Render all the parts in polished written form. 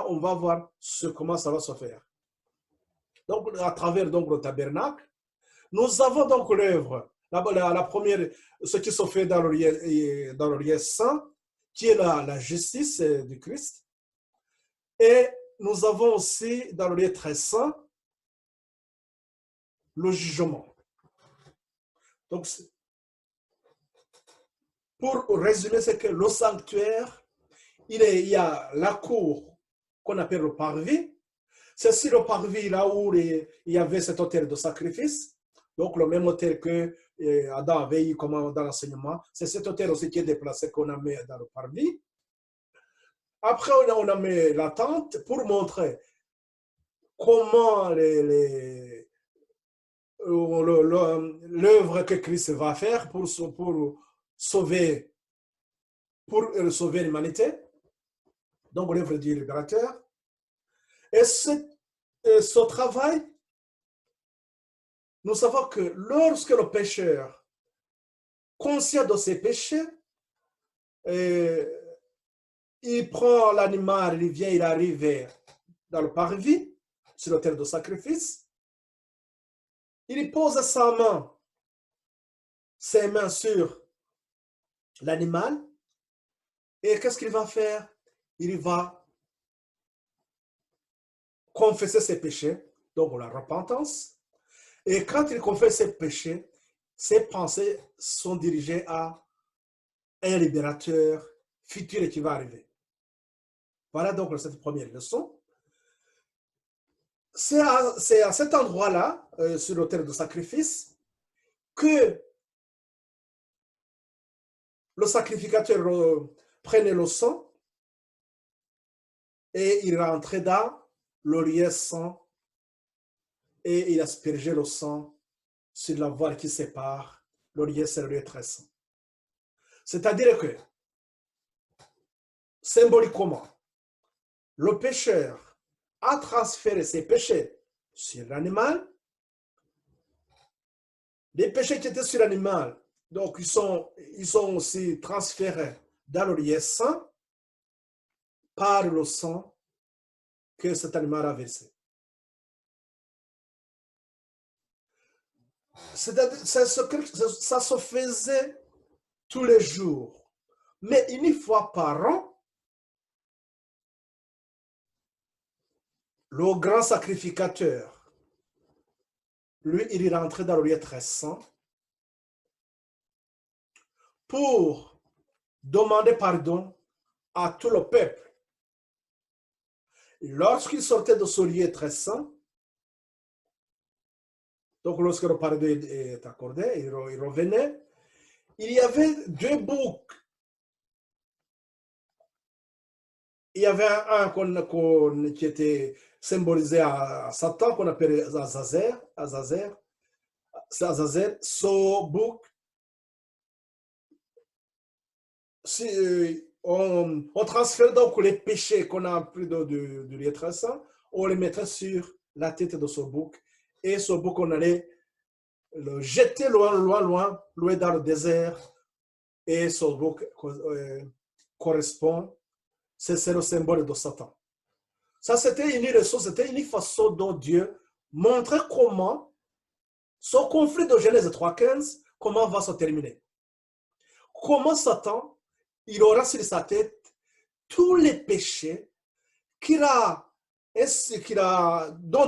on va voir comment ça va se faire. Donc, à travers donc, le tabernacle, nous avons donc l'œuvre, la première, ce qui se fait dans le lieu saint, qui est la justice du Christ. Et nous avons aussi dans le lieu très saint, le jugement. Donc, pour résumer, c'est que le sanctuaire, il y a la cour qu'on appelle le parvis. C'est sur le parvis là où il y avait cet autel de sacrifice. Donc, le même autel que Adam avait eu comme dans l'enseignement. C'est cet autel aussi qui est déplacé qu'on a mis dans le parvis. Après, on a mis la tente pour montrer comment l'œuvre que Christ va faire pour sauver l'humanité. Donc, l'œuvre du libérateur. Et ce travail, nous savons que lorsque le pécheur, conscient de ses péchés, il prend l'animal, il vient, il arrive dans le parvis, sur l'autel de sacrifice, il pose ses mains sur l'animal, et qu'est-ce qu'il va faire? Il va confesser ses péchés, donc la repentance. Et quand il confesse ses péchés, ses pensées sont dirigées à un libérateur futur qui va arriver. Voilà donc cette première leçon. C'est à cet endroit-là, sur l'autel de sacrifice, que le sacrificateur prenait le sang et il rentrait dans le lieu saint et il aspergeait le sang sur la voile qui sépare le lieu, c'est le lieu très saint. C'est-à-dire que, symboliquement, le pécheur a transféré ses péchés sur l'animal. Les péchés qui étaient sur l'animal, donc ils sont aussi transférés dans le lieu saint par le sang que cet animal a versé. Ça se faisait tous les jours. Mais une fois par an, le grand sacrificateur, lui, il rentrait dans le lieu très saint pour demander pardon à tout le peuple. Lorsqu'il sortait de ce lieu très saint, donc lorsque le pardon est accordé, il revenait, il y avait deux boucs. Il y avait un qui était symbolisé à Satan, qu'on appelait Azazel. Ce bouc, on transfère donc les péchés qu'on a pris du lieu très saint, on les mettrait sur la tête de ce bouc. Et ce bouc, on allait le jeter loin dans le désert. Et ce bouc correspond, c'est le symbole de Satan. Ça, c'était une leçon, c'était une façon dont Dieu montrait comment ce conflit de Genèse 3.15, comment va se terminer. Comment Satan, il aura sur sa tête tous les péchés dont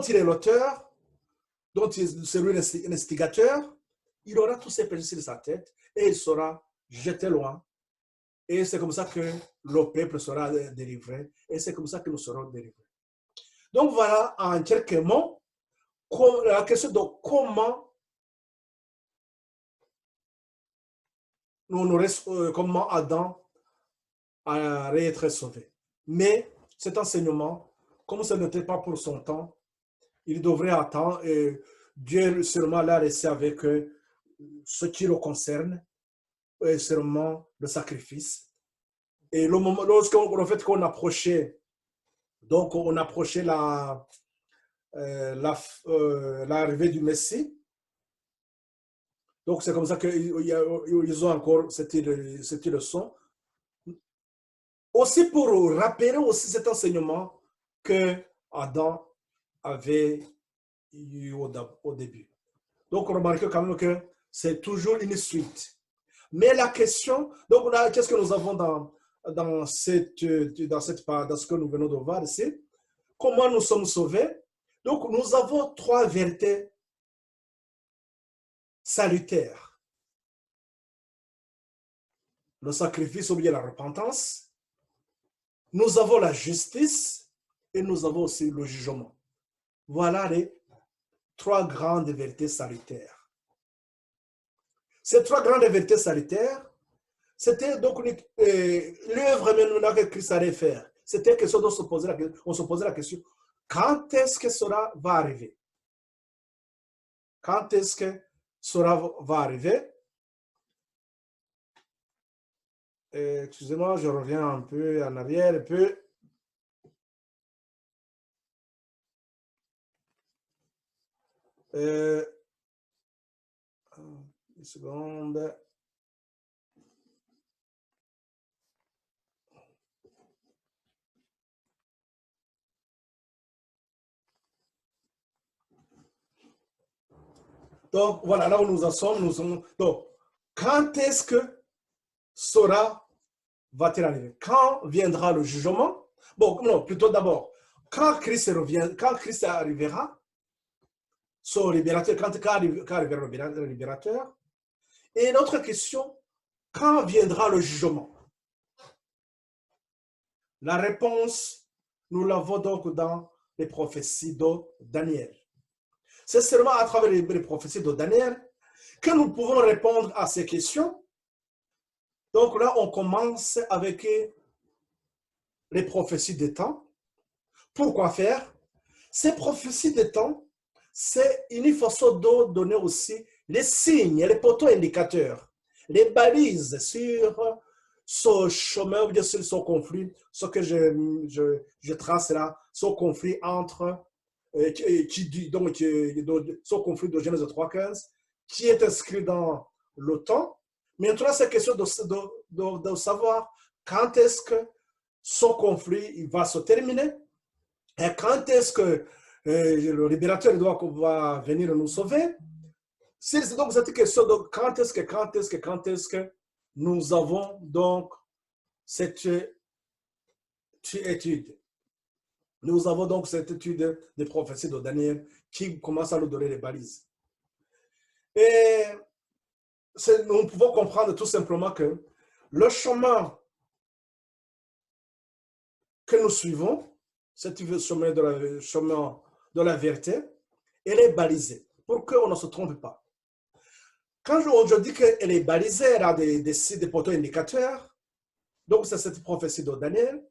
il est l'auteur, dont c'est lui l'instigateur, il aura tous ces péchés sur sa tête et il sera jeté loin. Et c'est comme ça que le peuple sera délivré et c'est comme ça que nous serons délivrés. Donc voilà en quelques mots la question de comment comment Adam a été sauvé. Mais cet enseignement, comme ce n'était pas pour son temps, il devrait attendre et Dieu sûrement l'a laissé avec ce qui le concerne, et sûrement le sacrifice. Et le moment, le fait qu'on approchait, donc on approchait l'arrivée du Messie. Donc c'est comme ça qu'ils ont encore cette leçon. Aussi pour rappeler aussi cet enseignement que Adam avait eu au début. Donc, remarquez quand même que c'est toujours une suite. Mais la question, donc là, qu'est-ce que nous avons dans ce que nous venons de voir ici? Comment nous sommes sauvés? Donc, nous avons trois vérités salutaires. Le sacrifice ou bien la repentance. Nous avons la justice et nous avons aussi le jugement. Voilà les trois grandes vérités salutaires. Ces trois grandes vérités salutaires, c'était donc l'œuvre maintenant que Christ allait faire. C'était question de se poser la question, quand est-ce que cela va arriver? Quand est-ce que cela va arriver? Excusez-moi, je reviens un peu en arrière, un peu. Une seconde. Donc, voilà, là où nous en sommes, donc, quand est-ce que cela va-t-il arriver? Quand viendra le jugement? Bon, non, plutôt d'abord, quand Christ arrivera, son libérateur, quand arrivera le libérateur. Et notre question, quand viendra le jugement? La réponse, nous l'avons donc dans les prophéties de Daniel. C'est seulement à travers les prophéties de Daniel que nous pouvons répondre à ces questions. Donc là, on commence avec les prophéties des temps. Pourquoi faire? Ces prophéties des temps, c'est une façon de donner aussi les signes, les poteaux indicateurs, les balises sur ce chemin, ou bien sur ce conflit, ce que je trace là, ce conflit entre, ce conflit de Genèse 3.15, qui est inscrit dans le temps. Maintenant, c'est question de savoir quand est-ce que ce conflit il va se terminer et quand est-ce que le libérateur va venir nous sauver. C'est donc cette question de quand est-ce que nous avons donc cette étude. Nous avons donc cette étude des prophéties de Daniel qui commence à nous donner les balises. Et nous pouvons comprendre tout simplement que le chemin que nous suivons, c'est le chemin de la vérité, elle est balisée pour qu'on ne se trompe pas. Quand je dis qu'elle est balisée, elle a des poteaux indicateurs. Donc, c'est cette prophétie de Daniel.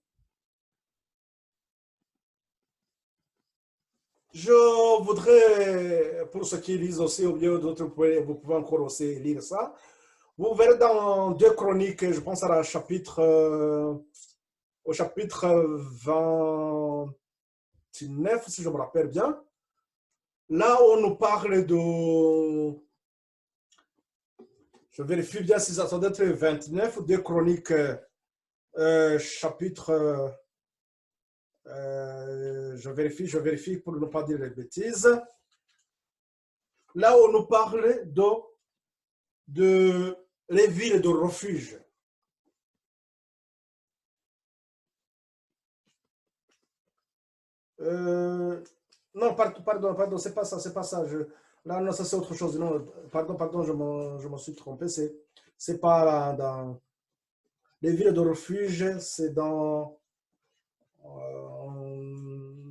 Je voudrais, pour ceux qui lisent aussi, ou bien d'autres, vous pouvez encore aussi lire ça. Vous verrez dans 2 Chroniques, je pense au chapitre 29, si je me rappelle bien. Là, on nous parle de... Je vérifie bien si ça doit être 29 ou 2 Chroniques, chapitre... je vérifie pour ne pas dire les bêtises. Là, on nous parle de les villes de refuge. Non, pardon, c'est pas ça. Là, non, ça c'est autre chose. Non, pardon, je me suis trompé. C'est pas dans les villes de refuge, c'est dans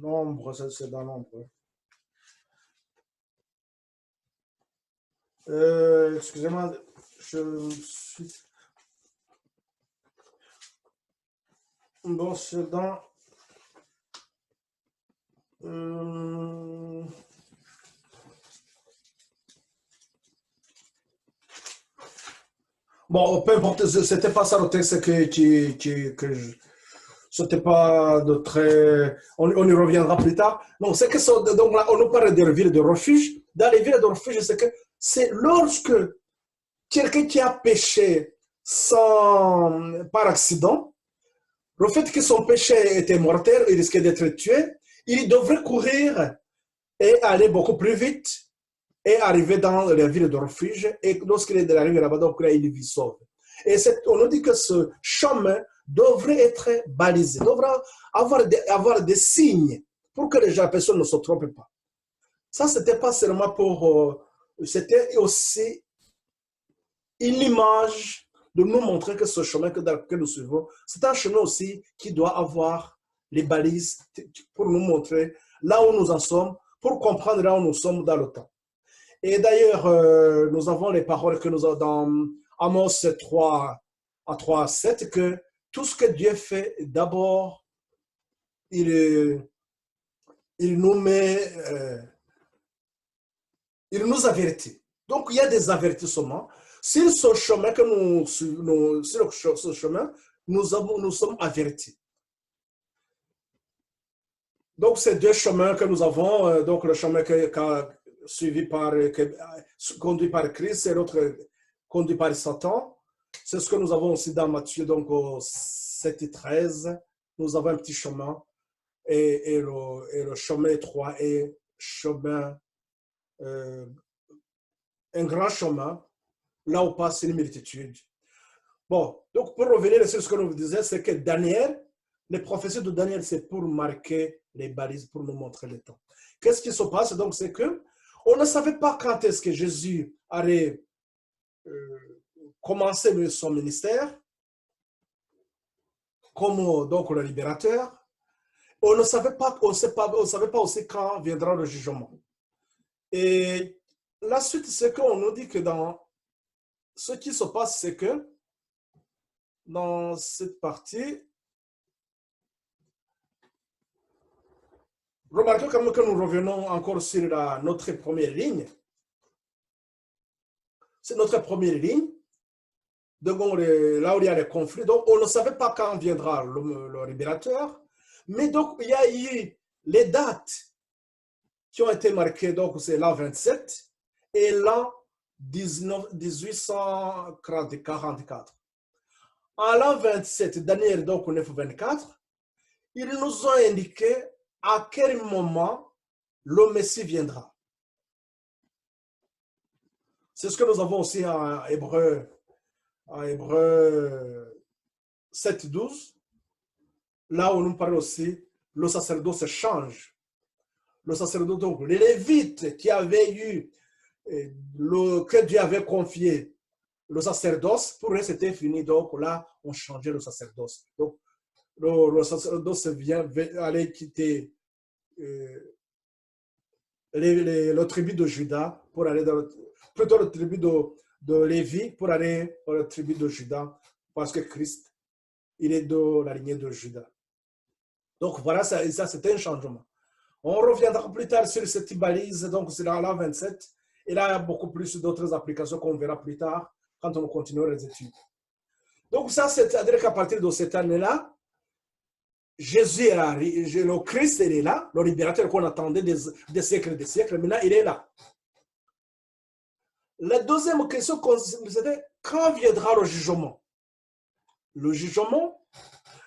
nombre, c'est dans nombre. Excusez-moi, je suis... Bon, c'est dans... Bon, peu importe, c'était pas ça le texte que je... C'était pas de très... On y reviendra plus tard. Donc, c'est que ça, donc là, on nous parle des villes de refuge. Dans les villes de refuge, c'est lorsque quelqu'un qui a péché par accident, le fait que son péché était mortel, il risquait d'être tué, il devrait courir et aller beaucoup plus vite et arriver dans la ville de refuge. Et lorsqu'il est arrivé là-bas, donc là, il vit sauve. Et on nous dit que ce chemin devrait être balisé, devrait avoir des signes pour que les personnes ne se trompent pas. Ça, ce n'était pas seulement pour... c'était aussi une image de nous montrer que ce chemin que nous suivons, c'est un chemin aussi qui doit avoir les balises pour nous montrer là où nous en sommes, pour comprendre là où nous sommes dans le temps. Et d'ailleurs, nous avons les paroles que nous avons dans Amos 3 à 3 à 7, que tout ce que Dieu fait, d'abord, il nous met, il nous avertit. Donc, il y a des avertissements. Sur ce chemin que sur ce chemin, nous sommes avertis. Donc, ces deux chemins que nous avons, donc le chemin conduit par Christ et l'autre conduit par Satan, c'est ce que nous avons aussi dans Matthieu, donc au 7 et 13. Nous avons un petit chemin et le chemin étroit est chemin, un grand chemin, là où passe une multitude. Bon, donc pour revenir sur ce que nous vous disions, c'est que Daniel, les prophéties de Daniel, c'est pour marquer les balises, pour nous montrer le temps. Qu'est-ce qui se passe? Donc, c'est que on ne savait pas quand est-ce que Jésus allait commencer son ministère, comme donc le libérateur. On ne savait pas, on savait pas aussi quand viendra le jugement. Et la suite, c'est qu'on nous dit que dans ce qui se passe, c'est que dans cette partie, remarquez quand même que nous revenons encore sur notre première ligne. C'est notre première ligne. Donc, là où il y a les conflits. Donc, on ne savait pas quand viendra le libérateur. Mais donc, il y a eu les dates qui ont été marquées. Donc, c'est l'an 27 et l'an 1844. En l'an 27, Daniel, donc, 9-24, ils nous ont indiqué à quel moment le Messie viendra. C'est ce que nous avons aussi en Hébreu 7-12, là où nous parlons aussi, le sacerdoce change. Le sacerdoce, donc, les Lévites qui avaient eu, que Dieu avait confié le sacerdoce, pour eux c'était fini, donc là, on changeait le sacerdoce. Donc, le sacerdoce allait quitter le tribu de Juda pour aller plutôt le tribu de Lévi pour aller dans le tribu de Juda, parce que Christ, il est de la lignée de Juda. Donc voilà, ça c'était un changement. On reviendra plus tard sur cette balise, donc c'est là 27, et là il y a beaucoup plus d'autres applications qu'on verra plus tard quand on continuera les études. Donc ça, c'est-à-dire qu'à partir de cette année-là, Jésus est là, le Christ il est là, le libérateur qu'on attendait des siècles et des siècles, maintenant il est là. La deuxième question, c'était quand viendra le jugement? Le jugement,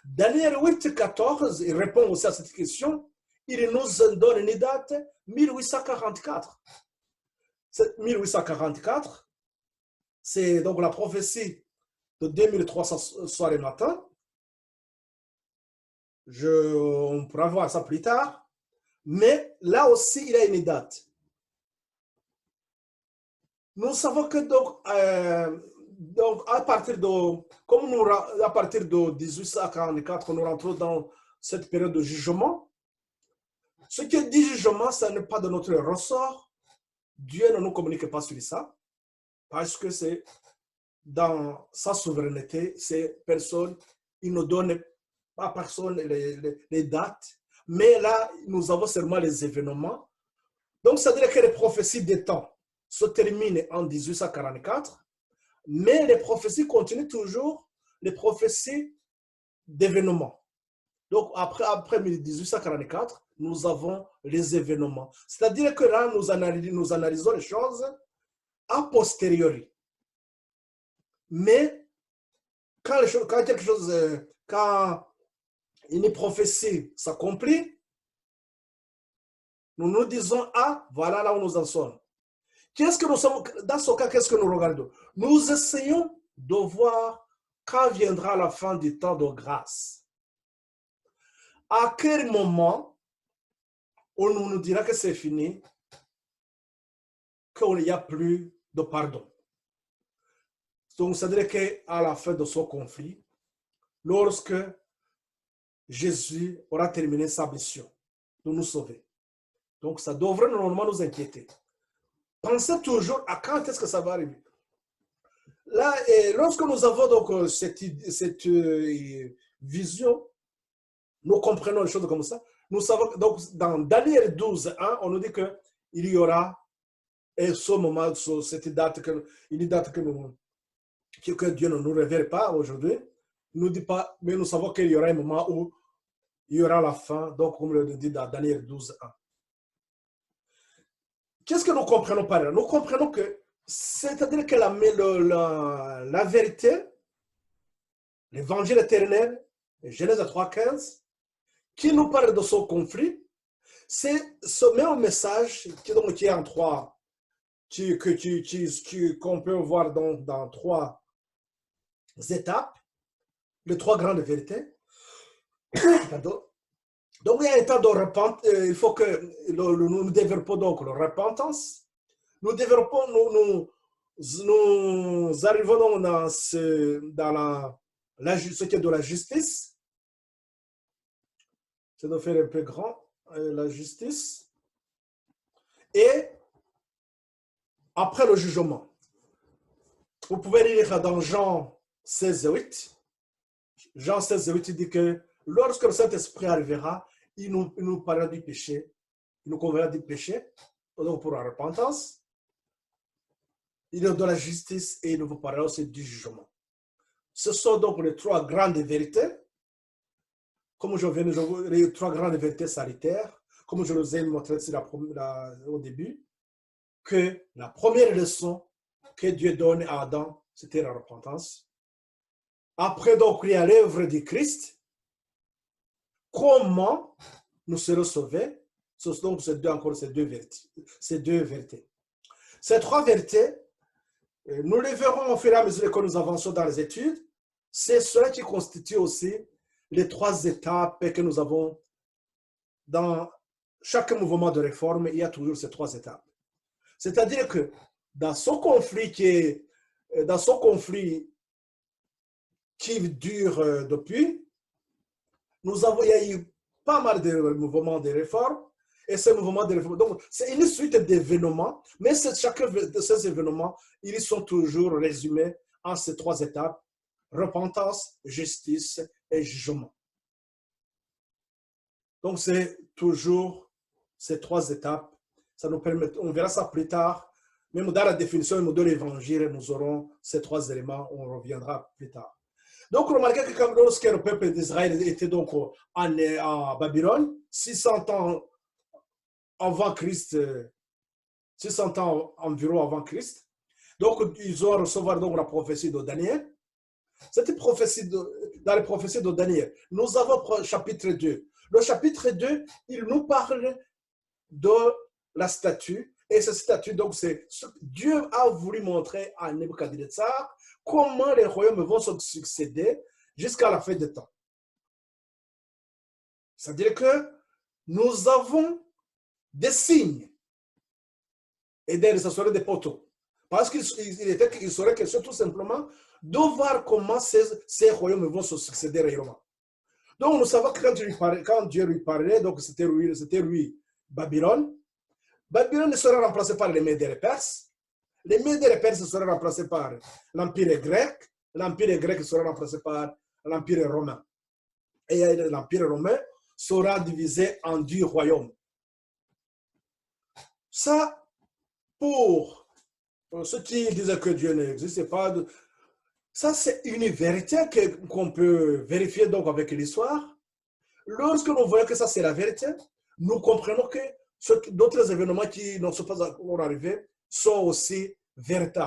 Daniel 8-14, il répond aussi à cette question. Il nous donne une date, 1844. 1844, c'est donc la prophétie de 2300 soir et matin. On pourra voir ça plus tard. Mais là aussi, il y a une date. Nous savons que donc à partir de 1844, nous rentrons dans cette période de jugement. Ce qui dit jugement, ça n'est pas de notre ressort. Dieu ne nous communique pas sur ça, parce que c'est dans sa souveraineté, c'est personne, il ne donne pas à personne les dates, mais là, nous avons seulement les événements. Donc, ça veut dire que les prophéties des temps se terminent en 1844, mais les prophéties continuent toujours, les prophéties d'événements. Donc, après 1844, nous avons les événements. C'est-à-dire que là, nous analysons les choses a posteriori. Mais quand une prophétie s'accomplit, nous nous disons, ah, voilà là où nous en sommes. Qu'est-ce que nous sommes, dans ce cas, qu'est-ce que nous regardons? Nous essayons de voir quand viendra la fin du temps de grâce. À quel moment on nous dira que c'est fini, qu'il n'y a plus de pardon. Donc, c'est-à-dire qu'à la fin de ce conflit, lorsque Jésus aura terminé sa mission de nous sauver. Donc, ça devrait normalement nous inquiéter. Pensez toujours à quand est-ce que ça va arriver. Là, lorsque nous avons donc cette vision, nous comprenons les choses comme ça. Nous savons, donc, dans Daniel 12, 1, on nous dit qu'il y aura, et ce moment, cette date, une date que Dieu ne nous révèle pas aujourd'hui, ne nous dit pas, mais nous savons qu'il y aura un moment où il y aura la fin, donc comme le dit dans Daniel 12, 1. Qu'est-ce que nous comprenons par là? Nous comprenons que, c'est-à-dire que la vérité, l'évangile éternel, Genèse 3,15, qui nous parle de ce conflit, c'est ce même message qui est en trois, qu'on peut voir dans trois étapes, les trois grandes vérités. Pardon. Donc, il y a un temps de repentance. Il faut que nous développons donc la repentance. Nous développons, nous arrivons donc dans ce qui est de la justice. C'est de faire un peu grand, la justice. Et après le jugement. Vous pouvez lire dans Jean 16, 8. Jean 16, 8 dit que lorsque le Saint-Esprit arrivera, il nous parlera du péché, il nous convertira du péché, donc pour la repentance, il est de la justice et il nous parlera aussi du jugement. Ce sont donc les trois grandes vérités, comme je viens de dire, les trois grandes vérités sanitaires, comme je les ai montré au début, que la première leçon que Dieu donne à Adam, c'était la repentance. Après, donc, il y a l'œuvre du Christ. Comment nous serons sauvés? Donc, c'est ces deux vérités. Ces trois vérités, nous les verrons au fur et à mesure que nous avançons dans les études. C'est cela qui constitue aussi les trois étapes que nous avons dans chaque mouvement de réforme. Il y a toujours ces trois étapes. C'est-à-dire que dans ce conflit qui dure depuis, il y a eu pas mal de mouvements de réforme, et ces mouvements de réforme, donc c'est une suite d'événements, mais chacun de ces événements, ils sont toujours résumés en ces trois étapes: repentance, justice et jugement. Donc c'est toujours ces trois étapes. Ça nous permet, on verra ça plus tard, même dans la définition de l'évangile, nous aurons ces trois éléments, on reviendra plus tard. Donc, remarquez que lorsque le peuple d'Israël était donc en Babylone, 600 ans avant Christ, 600 ans environ avant Christ, donc ils ont reçu donc la prophétie de Daniel. Cette prophétie dans les prophéties de Daniel, nous avons le chapitre 2. Le chapitre 2, il nous parle de la statue. Et cette statue, donc, c'est Dieu a voulu montrer à Nebuchadnezzar comment les royaumes vont se succéder jusqu'à la fin des temps. C'est-à-dire que nous avons des signes. Et d'ailleurs, ce serait des poteaux. Parce qu'il serait question tout simplement de voir comment ces royaumes vont se succéder réellement. Donc, nous savons que quand Dieu lui parlait, donc c'était lui, Babylone. Babylone sera remplacé par les Médès et les Perses. Les Médès et les Perses seront remplacés par l'Empire grec. L'Empire grec sera remplacé par l'Empire romain. Et l'Empire romain sera divisé en 10 royaumes. Ça, pour ceux qui disaient que Dieu n'existait pas, ça c'est une vérité qu'on peut vérifier donc avec l'histoire. Lorsque nous voyons que ça c'est la vérité, nous comprenons que d'autres événements qui ne sont pas encore arrivés sont aussi véritables.